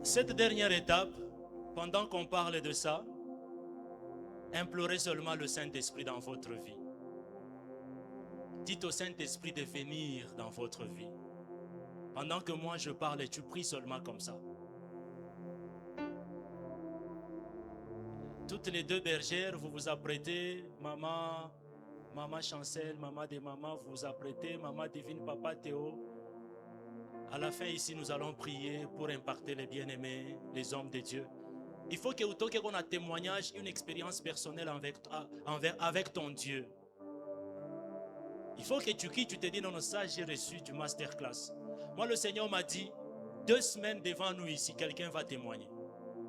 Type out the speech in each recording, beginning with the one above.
Cette dernière étape, pendant qu'on parle de ça, implorez seulement le Saint-Esprit dans votre vie. Dites au Saint-Esprit de venir dans votre vie. Pendant que moi je parle et tu pries seulement comme ça. Toutes les deux bergères, vous vous apprêtez, maman Chancel, maman des mamans, vous vous apprêtez, maman divine, papa Théo. À la fin ici, nous allons prier pour impacter les bien-aimés, les hommes de Dieu. Il faut que autant qu'on a témoignage, une expérience personnelle avec ton Dieu. Il faut que tu quittes, tu te dis non, ça j'ai reçu du masterclass. Moi le Seigneur m'a dit, 2 semaines devant nous ici, quelqu'un va témoigner.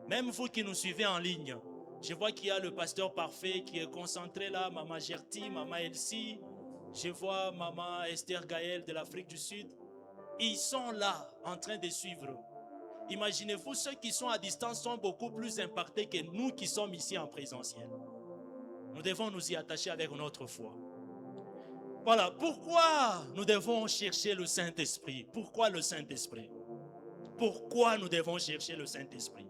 Même vous qui nous suivez en ligne, je vois qu'il y a le pasteur parfait qui est concentré là, maman Gertie, maman Elsie. Je vois maman Esther Gaël de l'Afrique du Sud. Ils sont là en train de suivre. Imaginez-vous, ceux qui sont à distance sont beaucoup plus impactés que nous qui sommes ici en présentiel. Nous devons nous y attacher avec notre foi. Voilà, pourquoi nous devons chercher le Saint-Esprit? Pourquoi le Saint-Esprit? Pourquoi nous devons chercher le Saint-Esprit?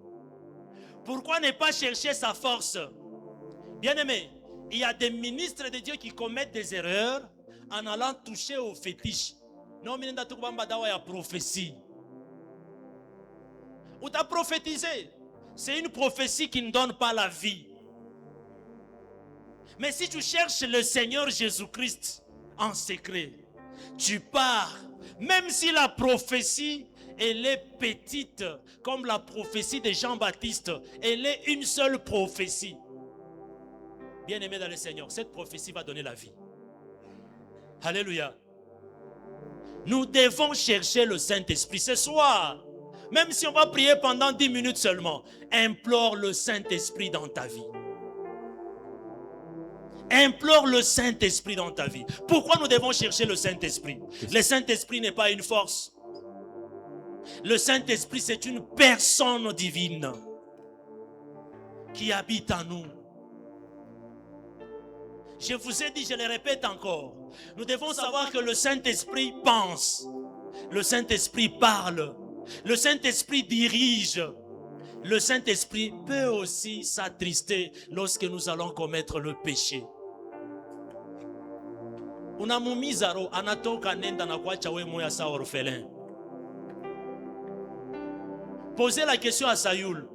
Pourquoi ne pas chercher sa force? Bien-aimés, il y a des ministres de Dieu qui commettent des erreurs en allant toucher aux fétiches. Non, mais il y a prophétie. Ou tu as prophétisé. C'est une prophétie qui ne donne pas la vie. Mais si tu cherches le Seigneur Jésus-Christ en secret, tu pars, même si la prophétie, elle est petite, comme la prophétie de Jean-Baptiste, elle est une seule prophétie. Bien-aimé dans le Seigneur, cette prophétie va donner la vie. Alléluia. Nous devons chercher le Saint-Esprit ce soir. Même si on va prier pendant 10 minutes seulement, implore le Saint-Esprit dans ta vie. Implore le Saint-Esprit dans ta vie. Pourquoi nous devons chercher le Saint-Esprit? Le Saint-Esprit n'est pas une force. Le Saint-Esprit, c'est une personne divine qui habite en nous. Je vous ai dit, je le répète encore. Nous devons savoir que le Saint-Esprit pense. Le Saint-Esprit parle. Le Saint-Esprit dirige. Le Saint-Esprit peut aussi s'attrister lorsque nous allons commettre le péché. Unamumizaro anatoka nenda na kuacha wewe moyo sa orphelin. Posez la question à Saül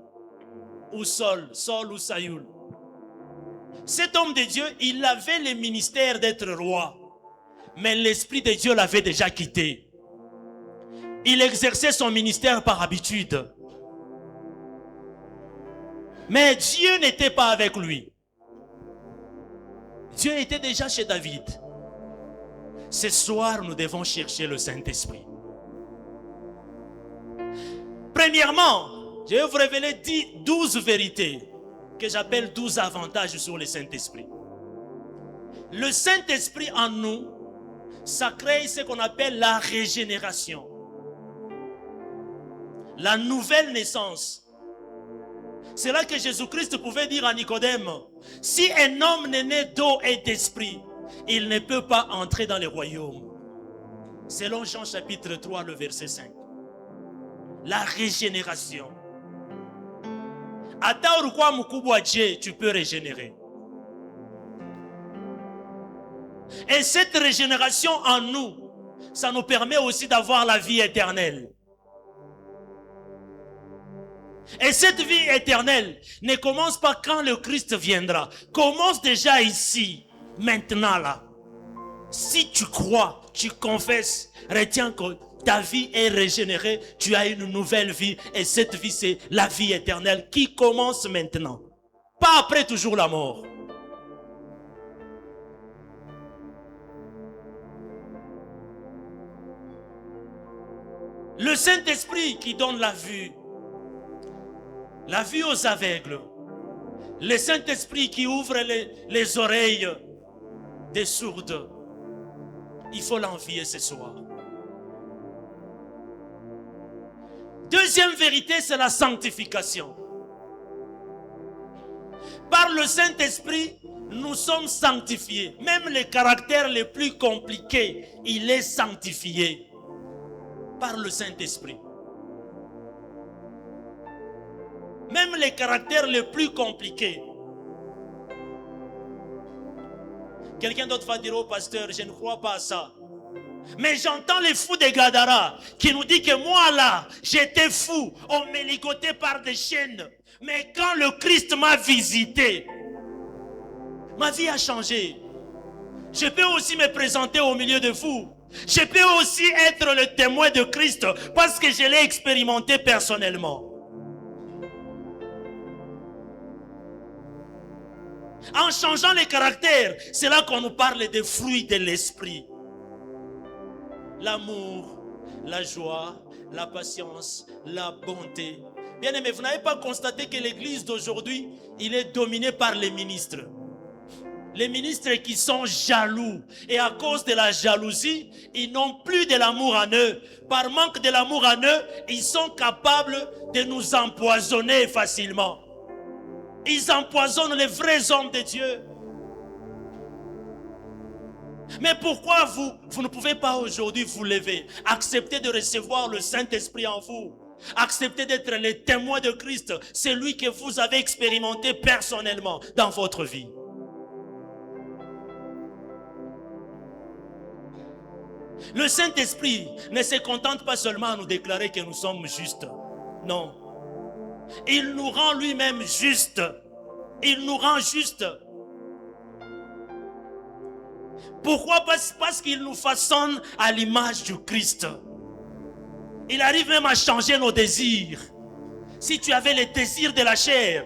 ou Saul ou Saül. Cet homme de Dieu, il avait le ministère d'être roi, mais l'Esprit de Dieu l'avait déjà quitté. Il exerçait son ministère par habitude. Mais Dieu n'était pas avec lui. Dieu était déjà chez David. Ce soir, nous devons chercher le Saint-Esprit. Premièrement, je vais vous révéler 12 vérités que j'appelle 12 avantages sur le Saint-Esprit. Le Saint-Esprit en nous, ça crée ce qu'on appelle la régénération. La nouvelle naissance. C'est là que Jésus-Christ pouvait dire à Nicodème, si un homme n'est né d'eau et d'esprit, il ne peut pas entrer dans le royaume. Selon Jean chapitre 3, le verset 5. La régénération. Tu peux régénérer. Et cette régénération en nous, ça nous permet aussi d'avoir la vie éternelle. Et cette vie éternelle ne commence pas quand le Christ viendra. Commence déjà ici, maintenant là. Si tu crois, tu confesses, retiens que ta vie est régénérée, tu as une nouvelle vie et cette vie c'est la vie éternelle qui commence maintenant. Pas après toujours la mort. Le Saint-Esprit qui donne la vue aux aveugles. Le Saint-Esprit qui ouvre les oreilles des sourds. Il faut l'envier ce soir. Deuxième vérité, c'est la sanctification. Par le Saint-Esprit, nous sommes sanctifiés. Même les caractères les plus compliqués, il est sanctifié. Par le Saint-Esprit. Même les caractères les plus compliqués. Quelqu'un d'autre va dire au pasteur, je ne crois pas à ça. Mais j'entends les fous des Gadara qui nous disent que moi là, j'étais fou, on me ligotait par des chaînes. Mais quand le Christ m'a visité, ma vie a changé. Je peux aussi me présenter au milieu de vous. Je peux aussi être le témoin de Christ parce que je l'ai expérimenté personnellement. En changeant les caractères, c'est là qu'on nous parle des fruits de l'esprit. L'amour, la joie, la patience, la bonté. Bien aimé, vous n'avez pas constaté que l'église d'aujourd'hui, il est dominé par les ministres. Les ministres qui sont jaloux. Et à cause de la jalousie, ils n'ont plus de l'amour en eux. Par manque de l'amour en eux, ils sont capables de nous empoisonner facilement. Ils empoisonnent les vrais hommes de Dieu. Mais pourquoi vous ne pouvez pas aujourd'hui vous lever, accepter de recevoir le Saint-Esprit en vous, accepter d'être les témoins de Christ, celui que vous avez expérimenté personnellement dans votre vie? Le Saint-Esprit ne se contente pas seulement à nous déclarer que nous sommes justes. Non. Il nous rend lui-même justes. Il nous rend justes. Pourquoi? Parce qu'il nous façonne à l'image du Christ. Il arrive même à changer nos désirs. Si tu avais les désirs de la chair,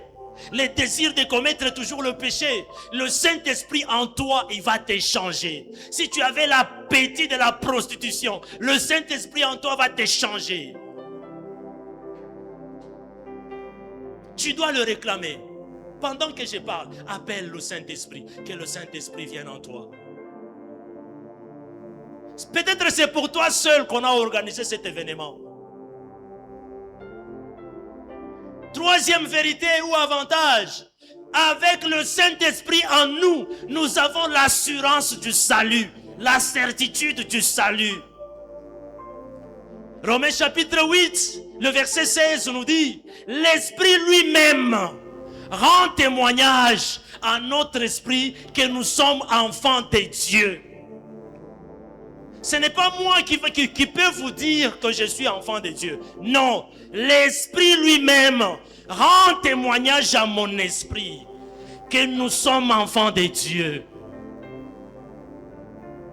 les désirs de commettre toujours le péché, le Saint-Esprit en toi, il va te changer. Si tu avais l'appétit de la prostitution, le Saint-Esprit en toi va te changer. Tu dois le réclamer. Pendant que je parle, appelle le Saint-Esprit, que le Saint-Esprit vienne en toi. Peut-être c'est pour toi seul qu'on a organisé cet événement. Troisième vérité ou avantage, avec le Saint-Esprit en nous, nous avons l'assurance du salut, la certitude du salut. Romains chapitre 8, le verset 16 nous dit, l'Esprit lui-même rend témoignage à notre esprit que nous sommes enfants de Dieu. Ce n'est pas moi qui peux vous dire que je suis enfant de Dieu. Non, l'Esprit lui-même rend témoignage à mon esprit que nous sommes enfants de Dieu.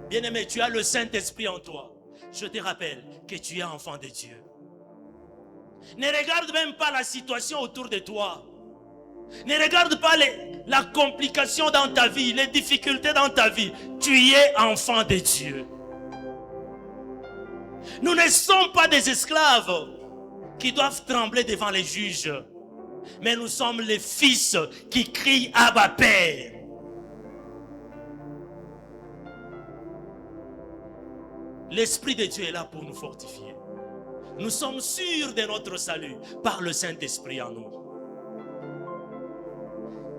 Bien-aimé, tu as le Saint-Esprit en toi. Je te rappelle que tu es enfant de Dieu. Ne regarde même pas la situation autour de toi. Ne regarde pas la complication dans ta vie, les difficultés dans ta vie. Tu es enfant de Dieu. Nous ne sommes pas des esclaves qui doivent trembler devant les juges. Mais nous sommes les fils qui crient Abba Père. L'Esprit de Dieu est là pour nous fortifier. Nous sommes sûrs de notre salut par le Saint-Esprit en nous.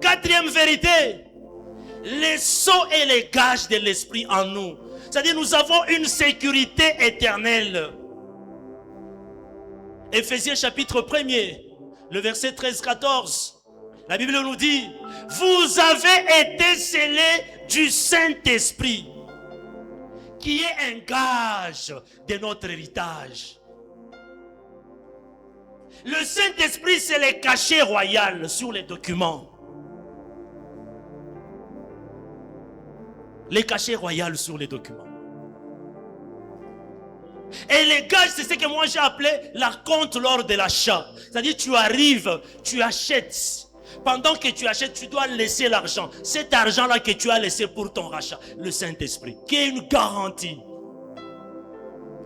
Quatrième vérité, les sceaux et les gages de l'Esprit en nous. C'est-à-dire nous avons une sécurité éternelle. Éphésiens chapitre 1er, le verset 13-14. La Bible nous dit, vous avez été scellés du Saint-Esprit, qui est un gage de notre héritage. Le Saint-Esprit, c'est le cachet royal sur les documents. Les cachets royaux sur les documents. Et les gages, c'est ce que moi j'ai appelé la compte lors de l'achat. C'est-à-dire tu arrives, tu achètes. Pendant que tu achètes, tu dois laisser l'argent. Cet argent-là que tu as laissé pour ton rachat, le Saint-Esprit, qui est une garantie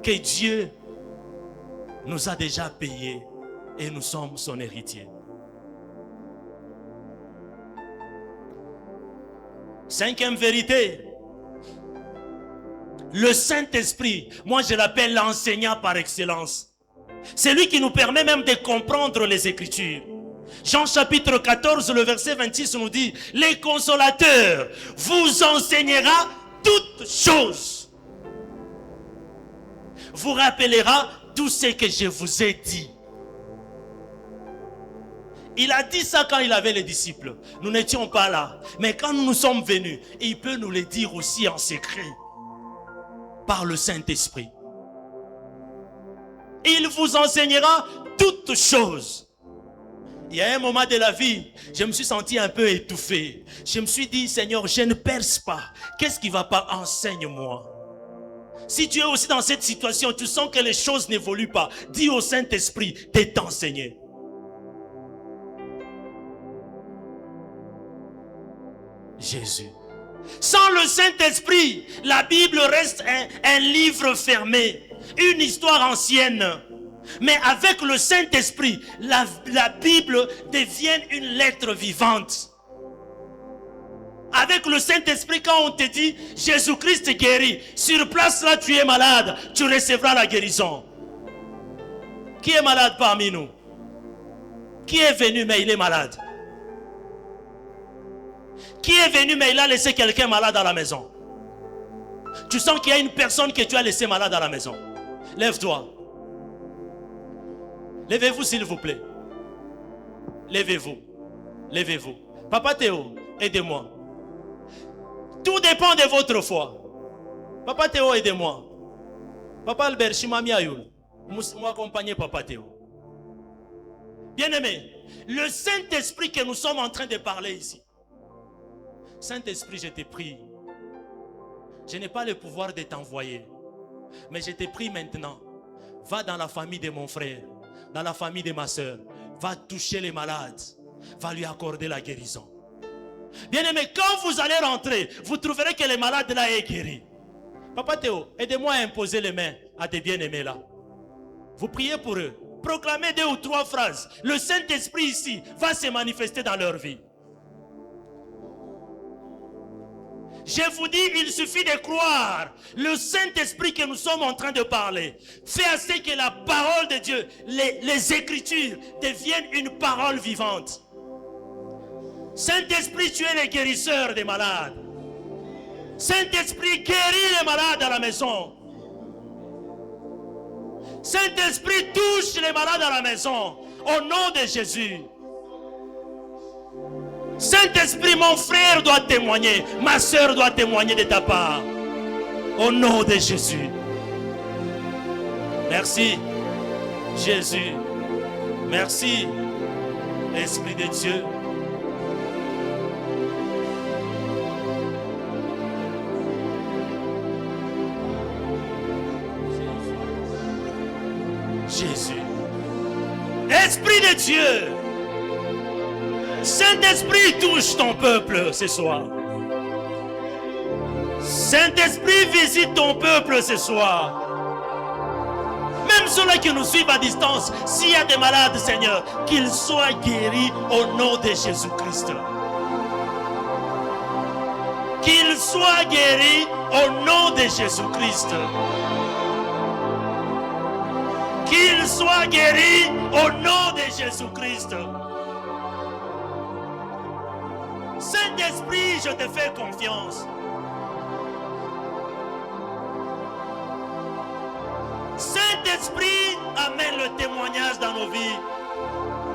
que Dieu nous a déjà payé et nous sommes son héritier. Cinquième vérité, le Saint-Esprit, moi je l'appelle l'enseignant par excellence. C'est lui qui nous permet même de comprendre les Écritures. Jean chapitre 14, le verset 26 nous dit, les consolateurs vous enseignera toutes choses. Vous rappellera tout ce que je vous ai dit. Il a dit ça quand il avait les disciples. Nous n'étions pas là. Mais quand nous sommes venus, il peut nous le dire aussi en secret. Par le Saint-Esprit. Il vous enseignera toutes choses. Il y a un moment de la vie, je me suis senti un peu étouffé. Je me suis dit, Seigneur, je ne perce pas. Qu'est-ce qui ne va pas? Enseigne-moi. Si tu es aussi dans cette situation, tu sens que les choses n'évoluent pas, dis au Saint-Esprit de t'enseigner. Jésus. Sans le Saint-Esprit, la Bible reste un livre fermé, une histoire ancienne. Mais avec le Saint-Esprit, la Bible devient une lettre vivante. Avec le Saint-Esprit, quand on te dit Jésus-Christ guérit, sur place là tu es malade, tu recevras la guérison. Qui est malade parmi nous? Qui est venu mais il est malade? Qui est venu mais il a laissé quelqu'un malade à la maison? Tu sens qu'il y a une personne que tu as laissé malade à la maison. Lève-toi. Levez-vous s'il vous plaît. Levez-vous. Levez-vous. Papa Théo, aidez-moi. Tout dépend de votre foi. Papa Théo, aidez-moi. Papa Albert, Shimami Ayoul. Moi accompagner Papa Théo. Bien-aimé, le Saint-Esprit que nous sommes en train de parler ici. Saint-Esprit, je t'ai pris. Je n'ai pas le pouvoir de t'envoyer. Mais je t'ai pris maintenant. Va dans la famille de mon frère. Dans la famille de ma soeur. Va toucher les malades. Va lui accorder la guérison. Bien-aimé, quand vous allez rentrer, vous trouverez que les malades là est guéri. Papa Théo, aidez-moi à imposer les mains à des bien-aimés là. Vous priez pour eux. Proclamez 2 ou 3 phrases. Le Saint-Esprit ici va se manifester dans leur vie. Je vous dis, il suffit de croire. Le Saint-Esprit que nous sommes en train de parler fait à ce que la parole de Dieu, les Écritures deviennent une parole vivante. Saint-Esprit, tu es le guérisseur des malades. Saint-Esprit, guéris les malades à la maison. Saint-Esprit, touche les malades à la maison. Au nom de Jésus. Saint-Esprit, mon frère doit témoigner. Ma soeur doit témoigner de ta part. Au nom de Jésus. Merci, Jésus. Merci, Esprit de Dieu. Jésus. Esprit de Dieu. Saint-Esprit, touche ton peuple ce soir. Saint-Esprit, visite ton peuple ce soir. Même ceux-là qui nous suivent à distance, s'il y a des malades, Seigneur, qu'ils soient guéris au nom de Jésus-Christ. Qu'ils soient guéris au nom de Jésus-Christ. Qu'ils soient guéris au nom de Jésus-Christ. Saint-Esprit, je te fais confiance. Saint-Esprit, amène le témoignage dans nos vies.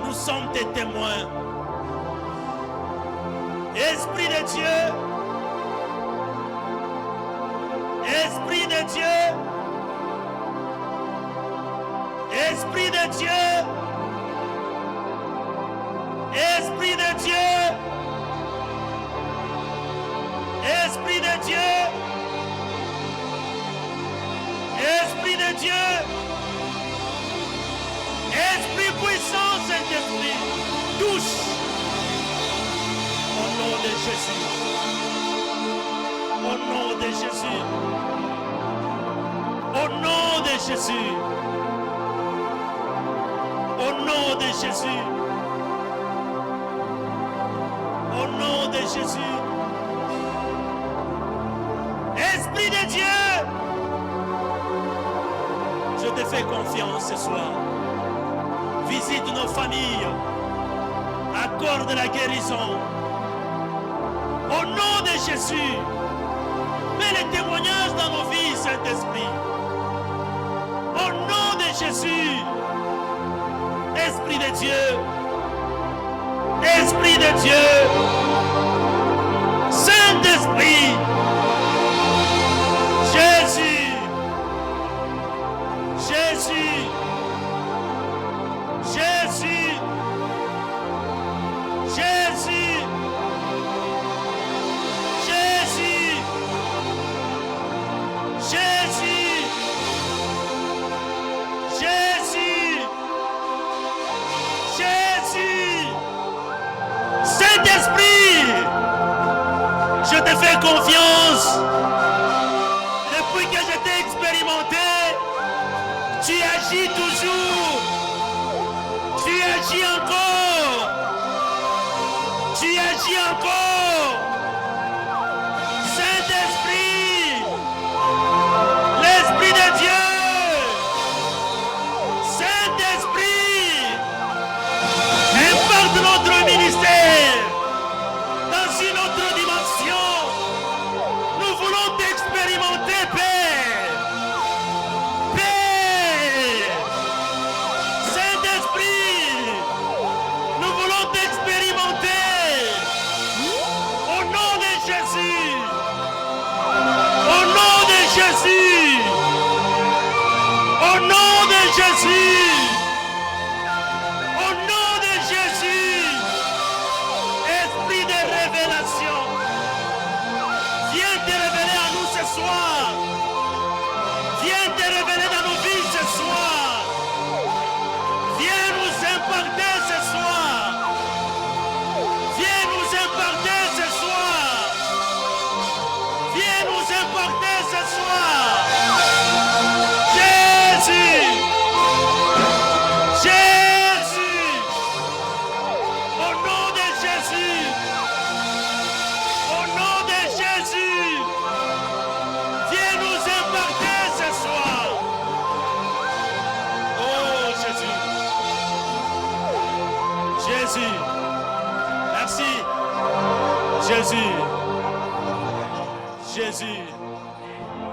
Nous sommes tes témoins. Esprit de Dieu. Esprit de Dieu. Esprit de Dieu. Esprit de Dieu. Esprit de Dieu. Esprit de Dieu. Esprit puissant, Saint-Esprit. Touche. Au nom de Jésus. Au nom de Jésus. Au nom de Jésus. Au nom de Jésus. Au nom de Jésus. Esprit de Dieu, je te fais confiance ce soir. Visite nos familles. Accorde la guérison. Au nom de Jésus. Mets les témoignages dans nos vies, Saint-Esprit. Au nom de Jésus. Esprit de Dieu. Esprit de Dieu, Saint-Esprit, Jésus, Jésus, Jésus, Jésus, Jésus, Jésus, Jésus, Jésus, Saint-Esprit, je te fais confiance. Depuis que je t'ai expérimenté, tu agis toujours. Tu agis encore. Tu agis encore. Saint-Esprit, l'Esprit de Dieu. Saint-Esprit, impacte notre ministère dans une autre dimension. Nous voulons t'expérimenter, Père. Père, Saint-Esprit, nous voulons t'expérimenter. Au nom de Jésus. Au nom de Jésus. Au nom de Jésus. Au nom de Jésus. Esprit de révélation. Viens te révéler à nous ce soir. Viens te révéler dans nos vies ce soir. Viens nous impacter ce soir. Viens nous impacter ce soir. Viens nous impacter ce soir. Jésus. Jésus. Au nom de Jésus. Au nom de Jésus. Viens nous impacter ce soir. Oh Jésus. Jésus. Merci. Jésus. Jésus.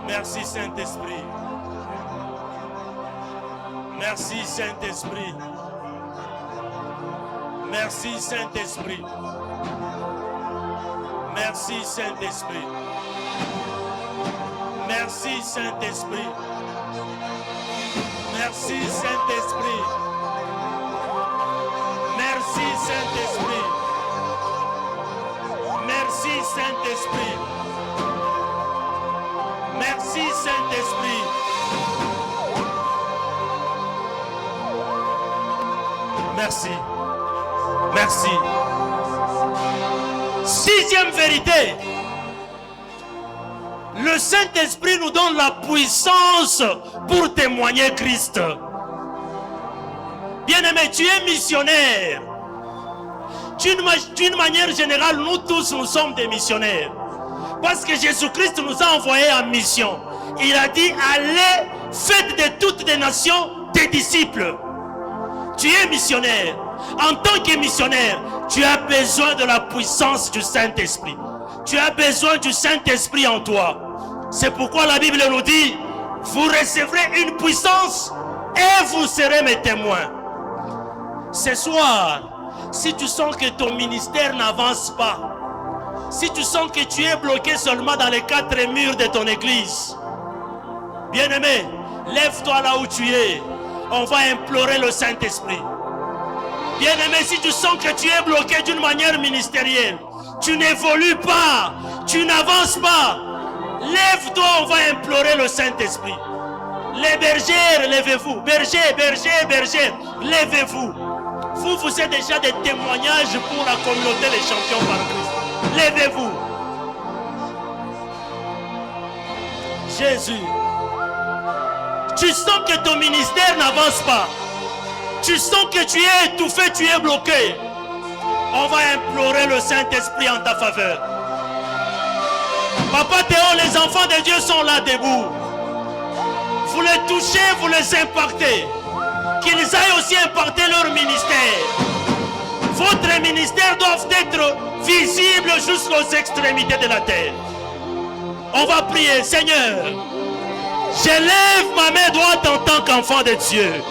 Merci Saint-Esprit. Merci Saint-Esprit. Merci Saint-Esprit. Merci Saint-Esprit. Merci Saint-Esprit. Merci Saint-Esprit. Merci Saint-Esprit. Merci Saint-Esprit. Merci Saint-Esprit. Merci. Merci. Sixième vérité. Le Saint-Esprit nous donne la puissance pour témoigner Christ. Bien-aimé, tu es missionnaire. D'une manière générale, nous tous, nous sommes des missionnaires. Parce que Jésus-Christ nous a envoyés en mission. Il a dit, allez, faites de toutes les nations des disciples. Tu es missionnaire. En tant que missionnaire, tu as besoin de la puissance du Saint-Esprit. Tu as besoin du Saint-Esprit en toi. C'est pourquoi la Bible nous dit, vous recevrez une puissance et vous serez mes témoins. Ce soir, si tu sens que ton ministère n'avance pas, si tu sens que tu es bloqué seulement dans les 4 murs de ton église, bien-aimé, lève-toi là où tu es. On va implorer le Saint-Esprit. Bien-aimé, si tu sens que tu es bloqué d'une manière ministérielle, tu n'évolues pas, tu n'avances pas, lève-toi, on va implorer le Saint-Esprit. Les bergers, levez-vous. Bergers, bergers, bergers, levez-vous. Vous êtes déjà des témoignages pour la communauté des champions par Christ. Levez-vous. Jésus. Tu sens que ton ministère n'avance pas. Tu sens que tu es étouffé, tu es bloqué. On va implorer le Saint-Esprit en ta faveur. Papa Théo, les enfants de Dieu sont là debout. Vous les touchez, vous les impactez. Qu'ils aillent aussi impacter leur ministère. Votre ministère doit être visible jusqu'aux extrémités de la terre. On va prier. Seigneur, j'élève ma main droite en tant qu'enfant de Dieu.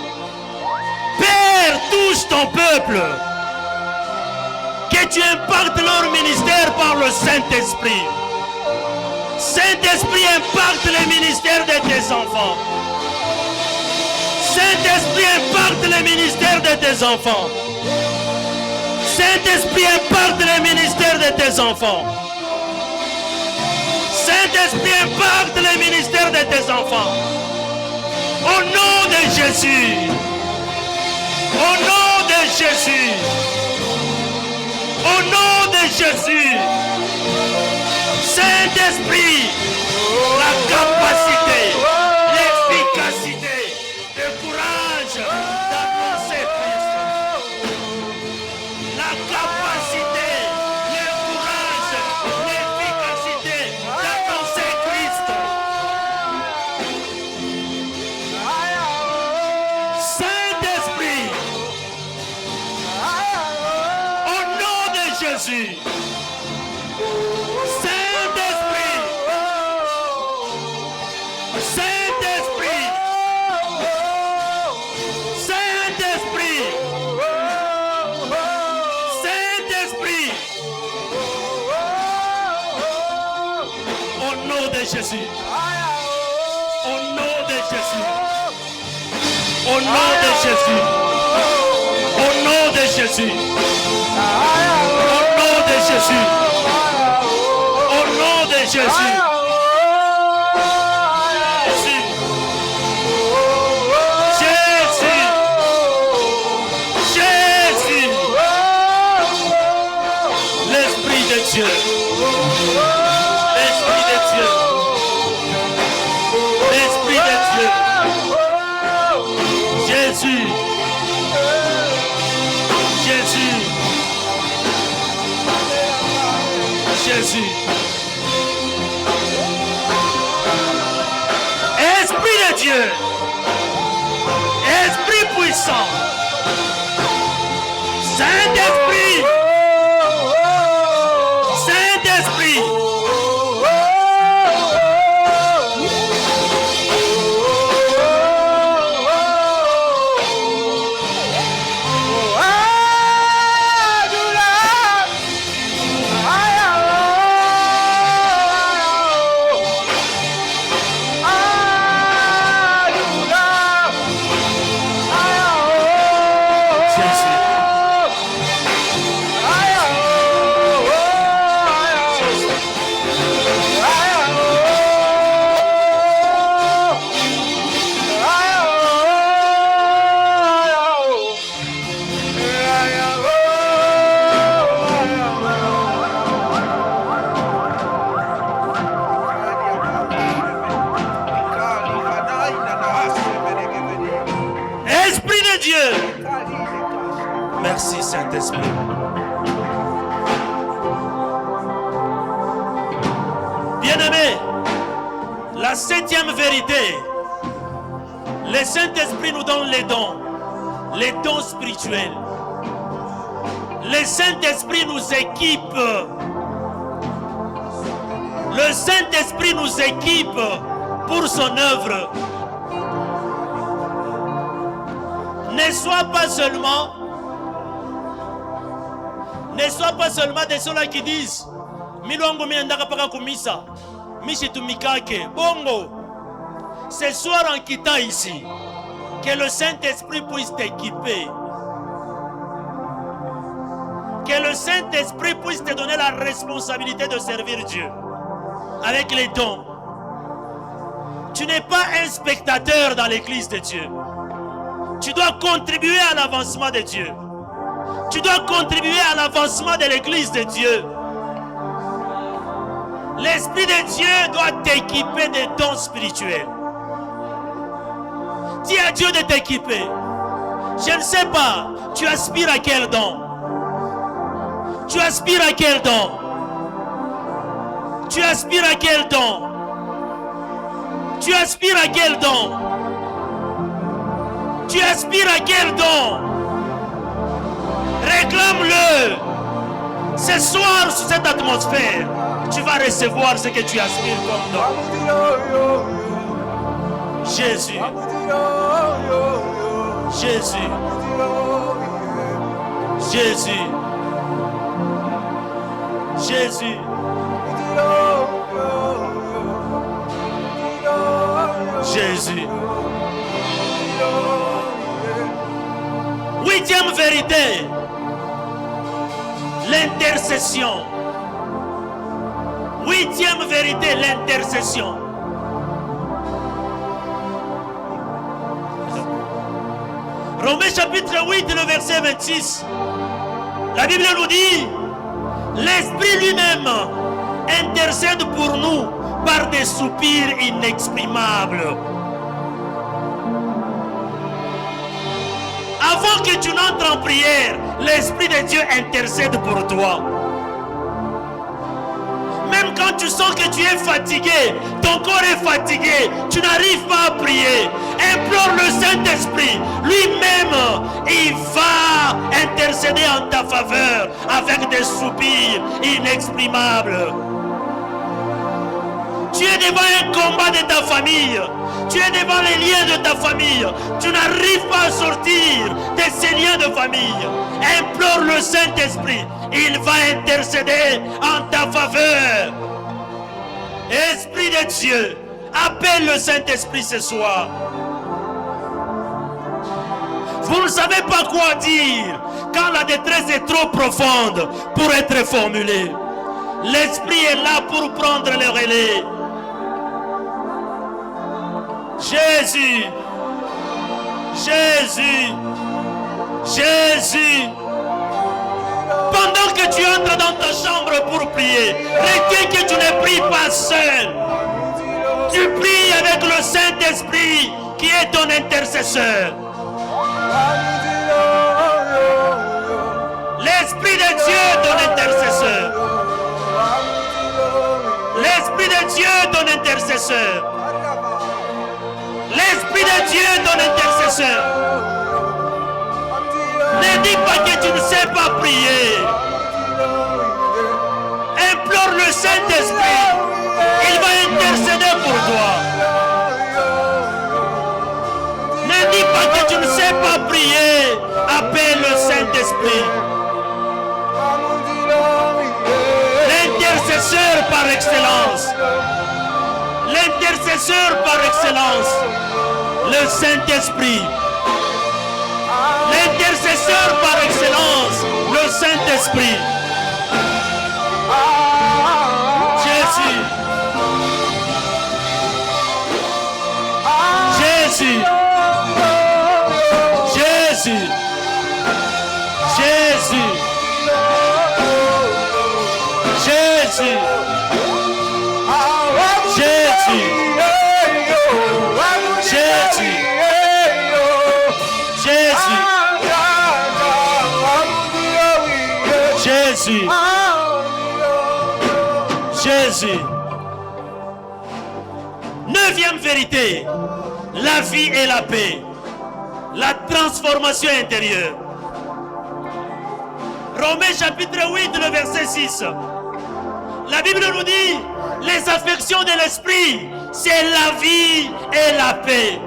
Père, touche ton peuple. Que tu impactes leur ministère par le Saint-Esprit. Saint-Esprit, impacte le ministère de tes enfants. Saint-Esprit, impacte le ministère de tes enfants. Saint-Esprit, impacte le ministère de tes enfants. Saint-Esprit, impacte le ministère de tes enfants. Au nom de Jésus. Au nom de Jésus. Au nom de Jésus. Saint-Esprit, la capacité, l'efficacité, le courage d'annoncer Christ. La capacité, le courage, l'efficacité d'annoncer Christ. Saint-Esprit, au nom de Jésus. Saint-Esprit, Saint-Esprit, Saint-Esprit, Saint-Esprit, au nom de Jésus, au nom de Jésus, au nom de Jésus, au nom de Jésus, au nom de Jésus, au nom de Jésus. Dieu, l'Esprit de Dieu, l'Esprit de Dieu, Jésus, Jésus, Jésus, Esprit de Dieu, Esprit puissant, Saint-Esprit, Saint-Esprit, merci Saint-Esprit. Bien-aimés, la septième vérité, le Saint-Esprit nous donne les dons spirituels. Le Saint-Esprit nous équipe. Le Saint-Esprit nous équipe pour son œuvre. Ne sois pas seulement de ceux-là qui disent Milongo miandaka paka kumisa Mishitumikake Bongo. Ce soir en quittant ici, que le Saint-Esprit puisse t'équiper. Que le Saint-Esprit puisse te donner la responsabilité de servir Dieu avec les dons. Tu n'es pas un spectateur dans l'église de Dieu. Tu dois contribuer à l'avancement de Dieu. Tu dois contribuer à l'avancement de l'église de Dieu. L'Esprit de Dieu doit t'équiper des dons spirituels. Dis à Dieu de t'équiper. Je ne sais pas, tu aspires à quel don? Tu aspires à quel don? Tu aspires à quel don? Tu aspires à quel don? Tu aspires à quel don? Réclame-le. Ce soir, sur cette atmosphère, tu vas recevoir ce que tu aspires comme don. Jésus. Jésus. Jésus. Jésus. Jésus. Huitième vérité, l'intercession. Huitième vérité, l'intercession. Romains chapitre 8, le verset 26. La Bible nous dit, l'Esprit lui-même intercède pour nous par des soupirs inexprimables. Avant que tu n'entres en prière, l'Esprit de Dieu intercède pour toi. Même quand tu sens que tu es fatigué, ton corps est fatigué, tu n'arrives pas à prier, implore le Saint-Esprit. Lui-même, il va intercéder en ta faveur avec des soupirs inexprimables. Tu es devant un combat de ta famille. Tu es devant les liens de ta famille. Tu n'arrives pas à sortir de ces liens de famille. Implore le Saint-Esprit. Il va intercéder en ta faveur. Esprit de Dieu, appelle le Saint-Esprit ce soir. Vous ne savez pas quoi dire quand la détresse est trop profonde pour être formulée. L'Esprit est là pour prendre le relais. Jésus, Jésus, Jésus. Pendant que tu entres dans ta chambre pour prier, retiens que tu ne pries pas seul. Tu pries avec le Saint-Esprit qui est ton intercesseur. L'Esprit de Dieu est ton intercesseur. L'Esprit de Dieu est ton intercesseur. L'Esprit de Dieu est ton intercesseur. Ne dis pas que tu ne sais pas prier. Implore le Saint-Esprit. Il va intercéder pour toi. Ne dis pas que tu ne sais pas prier. Appelle le Saint-Esprit. L'intercesseur par excellence. L'intercesseur par excellence. Le Saint-Esprit. L'intercesseur par excellence, le Saint-Esprit. Jésus. Jésus. Jésus. Jésus. Jésus. Jésus. Jésus. Jésus. Jésus. Neuvième vérité, la vie et la paix, la transformation intérieure. Romains chapitre 8, le verset 6. La Bible nous dit, les affections de l'esprit, c'est la vie et la paix.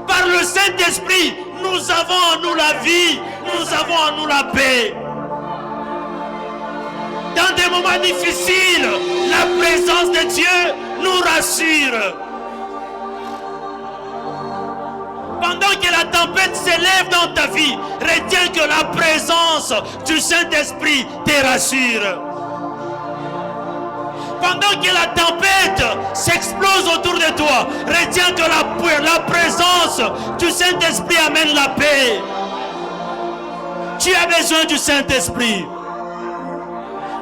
Par le Saint-Esprit, nous avons en nous la vie, nous avons en nous la paix. Dans des moments difficiles, la présence de Dieu nous rassure. Pendant que la tempête s'élève dans ta vie, retiens que la présence du Saint-Esprit te rassure. Pendant que la tempête s'explose autour de toi, retiens que la présence du Saint-Esprit amène la paix. Tu as besoin du Saint-Esprit.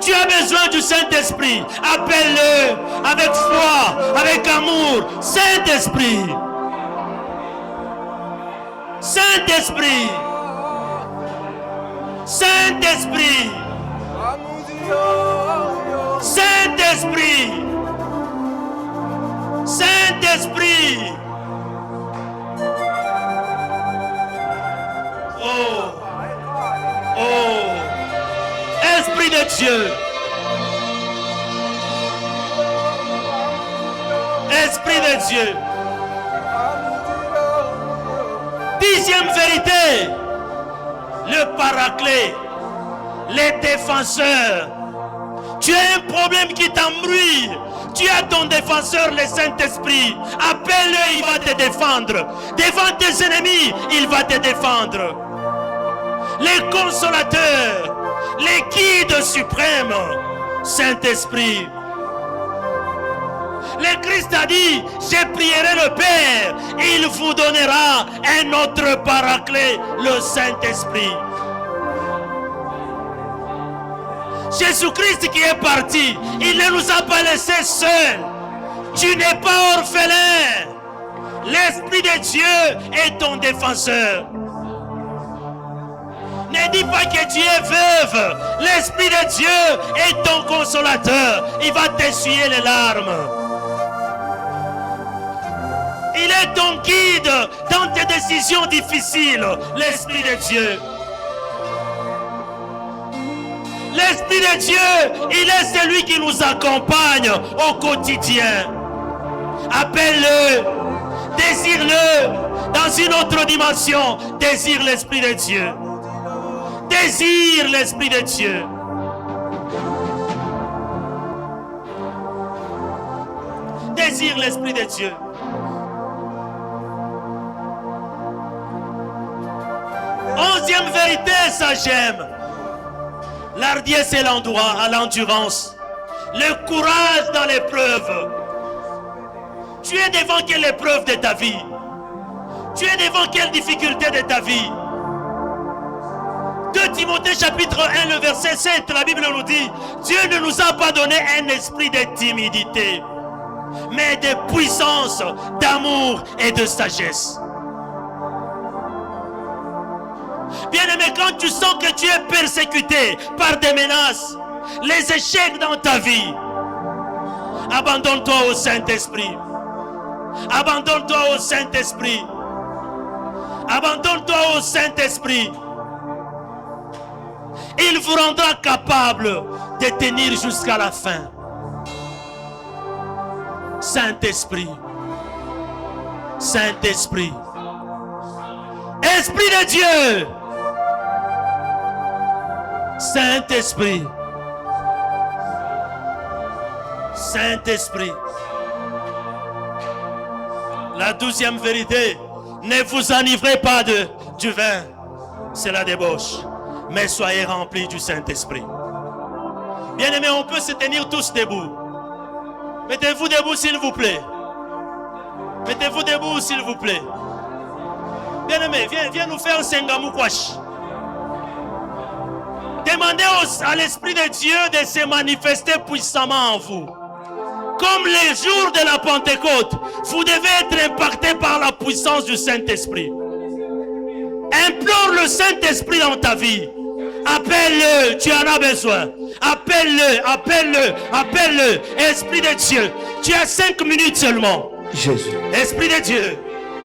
Tu as besoin du Saint-Esprit. Appelle-le avec foi, avec amour. Saint-Esprit. Saint-Esprit. Saint-Esprit. Saint-Esprit. Saint-Esprit. Oh. Oh. Esprit de Dieu. Esprit de Dieu. Dixième vérité. Le paraclet. Les défenseurs Tu as un problème qui t'embrouille. Tu as ton défenseur, le Saint-Esprit. Appelle-le, il va te défendre. Devant tes ennemis, il va te défendre. Les consolateurs, les guides suprêmes, Saint-Esprit. Le Christ a dit, je prierai le Père, il vous donnera un autre paraclet, le Saint-Esprit. Jésus-Christ qui est parti, il ne nous a pas laissés seuls. Tu n'es pas orphelin. L'Esprit de Dieu est ton défenseur. Ne dis pas que tu es veuve. L'Esprit de Dieu est ton consolateur. Il va t'essuyer les larmes. Il est ton guide dans tes décisions difficiles. L'Esprit de Dieu. L'Esprit de Dieu, il est celui qui nous accompagne au quotidien. Appelle-le, désire-le dans une autre dimension. Désire l'Esprit de Dieu. Désire l'Esprit de Dieu. Désire l'Esprit de Dieu. Onzième vérité, ça j'aime. L'ardiesse et l'endurance. Le courage dans l'épreuve. Tu es devant quelle épreuve de ta vie? Tu es devant quelle difficulté de ta vie? 2 Timothée chapitre 1, le verset 7, la Bible nous dit, Dieu ne nous a pas donné un esprit de timidité, mais de puissance, d'amour et de sagesse. Bien-aimé, quand tu sens que tu es persécuté par des menaces, les échecs dans ta vie, abandonne-toi au Saint-Esprit. Abandonne-toi au Saint-Esprit. Abandonne-toi au Saint-Esprit. Il vous rendra capable de tenir jusqu'à la fin. Saint-Esprit. Saint-Esprit. Esprit de Dieu. Saint-Esprit. Saint-Esprit. La 12e vérité, ne vous enivrez pas du vin, c'est la débauche, mais soyez remplis du Saint-Esprit. Bien-aimés, on peut se tenir tous debout. Mettez-vous debout s'il vous plaît. Mettez-vous debout s'il vous plaît. Bien-aimés, viens nous faire un Sengamou Kwash. Demandez à l'Esprit de Dieu de se manifester puissamment en vous. Comme les jours de la Pentecôte, vous devez être impacté par la puissance du Saint-Esprit. Implore le Saint-Esprit dans ta vie. Appelle-le, tu en as besoin. Appelle-le, appelle-le, appelle-le. Esprit de Dieu, tu as 5 minutes seulement. Jésus. Esprit de Dieu.